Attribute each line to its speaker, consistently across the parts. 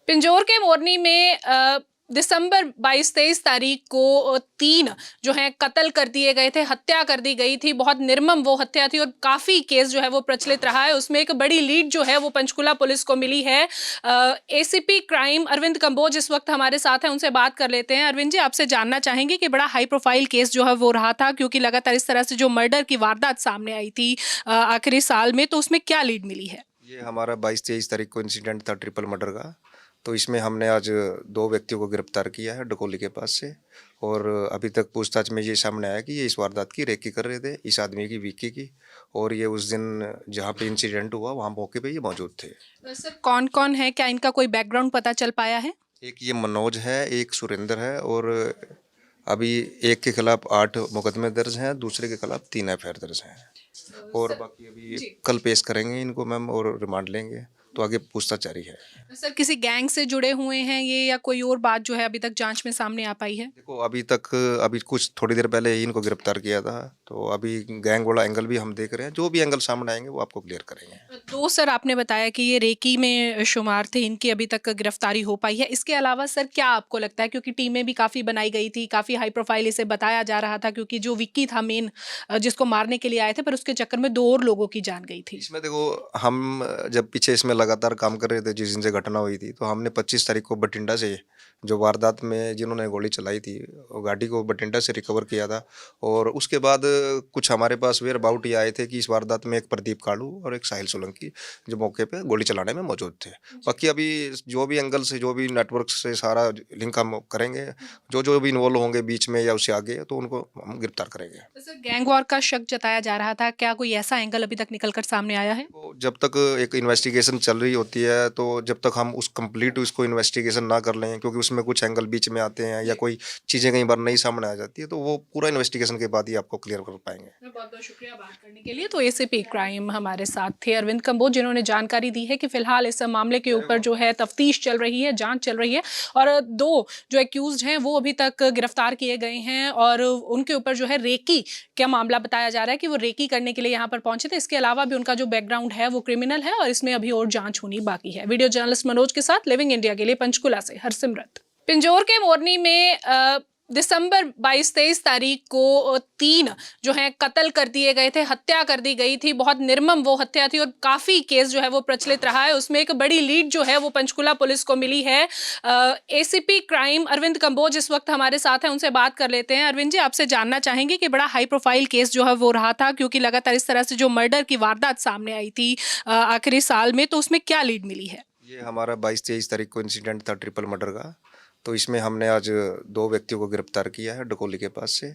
Speaker 1: पिंजौर के मोरनी में दिसंबर 22-23 तारीख को तीन जो हैं कत्ल कर दिए गए थे, हत्या कर दी गई थी। बहुत निर्मम वो हत्या थी और काफ़ी केस जो है वो प्रचलित रहा है। उसमें एक बड़ी लीड जो है वो पंचकुला पुलिस को मिली है। एसीपी क्राइम अरविंद कंबोज इस वक्त हमारे साथ हैं, उनसे बात कर लेते हैं। अरविंद जी, आपसे जानना चाहेंगे कि बड़ा हाई प्रोफाइल केस जो है वो रहा था, क्योंकि लगातार इस तरह से जो मर्डर की वारदात सामने आई थी आखिरी साल में, तो उसमें क्या लीड मिली है?
Speaker 2: ये हमारा 22-23 तारीख को इंसिडेंट था ट्रिपल मर्डर का। तो इसमें हमने आज 2 व्यक्तियों को गिरफ्तार किया है डकोली के पास से। और अभी तक पूछताछ में ये सामने आया कि ये इस वारदात की रेकी कर रहे थे, इस आदमी की विक्की की। और ये उस दिन जहाँ पे इंसिडेंट हुआ वहाँ मौके पे ये मौजूद थे।
Speaker 1: सर, कौन कौन है, क्या इनका कोई बैकग्राउंड पता चल पाया है?
Speaker 2: एक ये मनोज है, एक सुरेंद्र है, और अभी एक के खिलाफ 8 मुकदमे दर्ज हैं, दूसरे के खिलाफ 3 एफआईआर दर्ज हैं। और बाकी अभी कल पेश करेंगे इनको मैम, और रिमांड लेंगे, तो आगे पूछताछ जारी है।
Speaker 1: सर, किसी गैंग से जुड़े हुए हैं ये, या कोई और बात जो है अभी तक जांच में सामने आ पाई है?
Speaker 2: देखो अभी कुछ थोड़ी देर पहले ही इनको गिरफ्तार किया था, तो अभी गैंग वाला एंगल भी हम देख रहे हैं। जो भी एंगल सामने आएंगे वो आपको क्लियर करेंगे।
Speaker 1: तो सर, आपने बताया कि ये रेकी में शुमार थे, इनकी अभी तक गिरफ्तारी हो पाई है। इसके अलावा सर, क्या आपको लगता है, क्योंकि टीमें भी काफ़ी बनाई गई थी, काफ़ी हाई प्रोफाइल इसे बताया जा रहा था, क्योंकि जो विक्की था मेन जिसको मारने के लिए आए थे, पर उसके चक्कर में 2 और लोगों की जान गई थी।
Speaker 2: इसमें देखो, हम जब पीछे इसमें लगातार काम कर रहे थे, जिस दिन से घटना हुई थी, तो हमने 25 तारीख को बठिंडा से जो वारदात में जिन्होंने गोली चलाई थी, वो गाड़ी को बठिंडा से रिकवर किया था। और उसके बाद कुछ हमारे पास वेयर अबाउट ये आए थे कि इस वारदात में एक प्रदीप कालू और एक साहिल सोलंकी जो मौके पे गोली चलाने में मौजूद थे। बाकी अभी जो भी एंगल से, जो भी नेटवर्क से सारा लिंक हम करेंगे, जो जो भी इन्वॉल्व होंगे बीच में या उससे आगे, तो उनको हम गिरफ्तार करेंगे।
Speaker 1: तो सर, गैंग वॉर का शक जताया जा रहा था, क्या कोई ऐसा एंगल अभी तक निकल कर सामने आया है?
Speaker 2: तो जब तक एक इन्वेस्टिगेशन चल रही होती है, तो जब तक हम उस कंप्लीट उसको इन्वेस्टिगेशन ना कर लें, क्योंकि उसमें कुछ एंगल बीच में आते हैं या कोई चीज़ें कई बार नई सामने आ जाती है, तो वो पूरा इन्वेस्टिगेशन के बाद ही आपको क्लियर कर पाएंगे।
Speaker 1: बहुत बहुत शुक्रिया बात करने के लिए। तो एसीपी क्राइम हमारे साथ थे अरविंद कंबोज, जिन्होंने जानकारी दी है कि फिलहाल इस मामले के ऊपर जो है तफ्तीश चल रही है, जांच चल रही है, और 2 जो एक्यूज्ड हैं वो अभी तक गिरफ्तार किए गए हैं, और उनके ऊपर जो है रेकी क्या मामला बताया जा रहा है कि वो रेकी करने के लिए यहाँ पर पहुंचे थे। इसके अलावा भी उनका जो बैकग्राउंड है वो क्रिमिनल है, और इसमें अभी और जांच होनी बाकी है। वीडियो जर्नलिस्ट मनोज के साथ लिविंग इंडिया के लिए पंचकुला से हरसिमरत। पिंजौर के मोरनी में दिसंबर 22-23 तारीख को 3 जो हैं कत्ल कर दिए गए थे, हत्या कर दी गई थी। बहुत निर्मम वो हत्या थी और काफ़ी केस जो है वो प्रचलित रहा है। उसमें एक बड़ी लीड जो है वो पंचकुला पुलिस को मिली है। एसीपी क्राइम अरविंद कंबोज इस वक्त हमारे साथ हैं, उनसे बात कर लेते हैं। अरविंद जी, आपसे जानना चाहेंगे कि बड़ा हाई प्रोफाइल केस जो है वो रहा था, क्योंकि लगातार इस तरह से जो मर्डर की वारदात सामने आई थी आखिरी साल में, तो उसमें क्या लीड मिली है?
Speaker 2: ये हमारा 22-23 तारीख को इंसिडेंट था ट्रिपल मर्डर का। तो इसमें हमने आज 2 व्यक्तियों को गिरफ्तार किया है डकोली के पास से।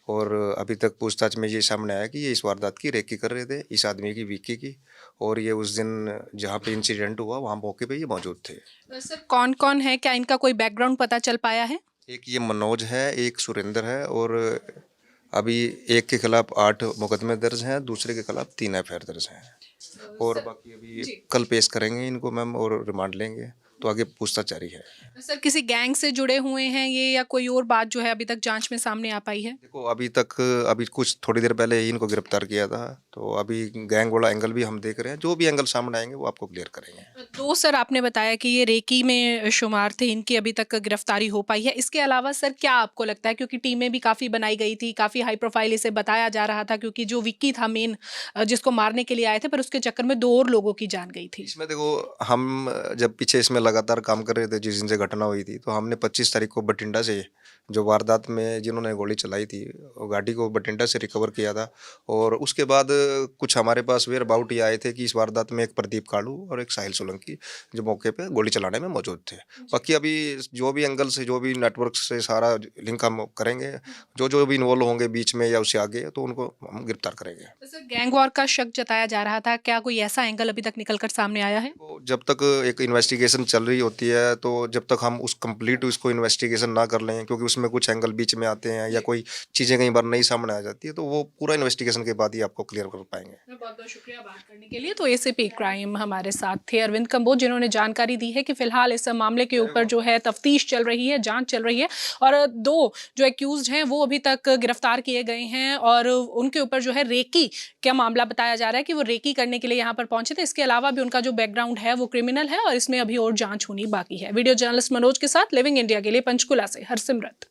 Speaker 2: और अभी तक पूछताछ में ये सामने आया कि ये इस वारदात की रेकी कर रहे थे, इस आदमी की विक्की की। और ये उस दिन जहाँ पे इंसिडेंट हुआ वहाँ मौके पे ये मौजूद थे।
Speaker 1: सर, कौन कौन है, क्या इनका कोई बैकग्राउंड पता चल पाया है?
Speaker 2: एक ये मनोज है, एक सुरेंद्र है, और अभी एक के खिलाफ 8 मुकदमे दर्ज हैं, दूसरे के खिलाफ 3 एफआईआर दर्ज हैं। और बाकी अभी कल पेश करेंगे इनको मैम, और रिमांड लेंगे, तो आगे पूछताछ जारी है।
Speaker 1: सर, किसी गैंग से जुड़े हुए हैं ये, या कोई और बात जो है अभी तक जांच में सामने आ पाई है?
Speaker 2: देखो अभी कुछ थोड़ी देर पहले ही इनको गिरफ्तार किया था, तो अभी गैंग वाला एंगल भी हम देख रहे हैं। जो भी एंगल सामने आएंगे वो आपको क्लियर करेंगे।
Speaker 1: तो सर, आपने बताया कि ये रेकी में शुमार थे, इनकी अभी तक गिरफ्तारी हो पाई है। इसके अलावा सर, क्या आपको लगता है, क्योंकि टीमें भी काफ़ी बनाई गई थी, काफ़ी हाई प्रोफाइल इसे बताया जा रहा था, क्योंकि जो विक्की था मेन जिसको मारने के लिए आए थे, पर उसके चक्कर में 2 और लोगों की जान गई थी।
Speaker 2: इसमें देखो, हम जब पीछे इसमें लगातार काम कर रहे थे, जिस दिन से घटना हुई थी, तो हमने 25 तारीख को बठिंडा से जो वारदात में जिन्होंने गोली चलाई थी, वो गाड़ी को बठिंडा से रिकवर किया था। और उसके बाद कुछ हमारे पास वेयर अबाउट ये आए थे कि इस वारदात में एक प्रदीप कालू और एक साहिल सोलंकी जो मौके पे गोली चलाने में मौजूद थे। बाकी अभी जो भी एंगल से, जो भी नेटवर्क से सारा लिंक हम करेंगे, जो जो भी इन्वॉल्व होंगे बीच में या उससे आगे, तो उनको हम गिरफ्तार करेंगे।
Speaker 1: तो सर, गैंग वॉर का शक जताया जा रहा था, क्या कोई ऐसा एंगल अभी तक निकल कर सामने आया है?
Speaker 2: तो जब तक एक इन्वेस्टिगेशन चल रही होती है, तो जब तक हम उस कंप्लीट उसको इन्वेस्टिगेशन ना कर लें, क्योंकि उसमें कुछ एंगल बीच में आते हैं या कोई चीज़ें कई बार नई सामने आ जाती है, तो वो पूरा इन्वेस्टिगेशन के बाद ही आपको क्लियर कर पाएंगे।
Speaker 1: बहुत बहुत शुक्रिया बात करने के लिए। तो एसीपी क्राइम हमारे साथ थे अरविंद कंबोज, जिन्होंने जानकारी दी है कि फिलहाल इस मामले के ऊपर जो है तफ्तीश चल रही है, जांच चल रही है, और 2 जो एक्यूज्ड हैं वो अभी तक गिरफ्तार किए गए हैं, और उनके ऊपर जो है रेकी क्या मामला बताया जा रहा है कि वो रेकी करने के लिए यहाँ पर पहुंचे थे। इसके अलावा भी उनका जो बैकग्राउंड है वो क्रिमिनल है, और इसमें अभी और जांच होनी बाकी है। वीडियो जर्नलिस्ट मनोज के साथ लिविंग इंडिया के लिए पंचकुला से हरसिमरत।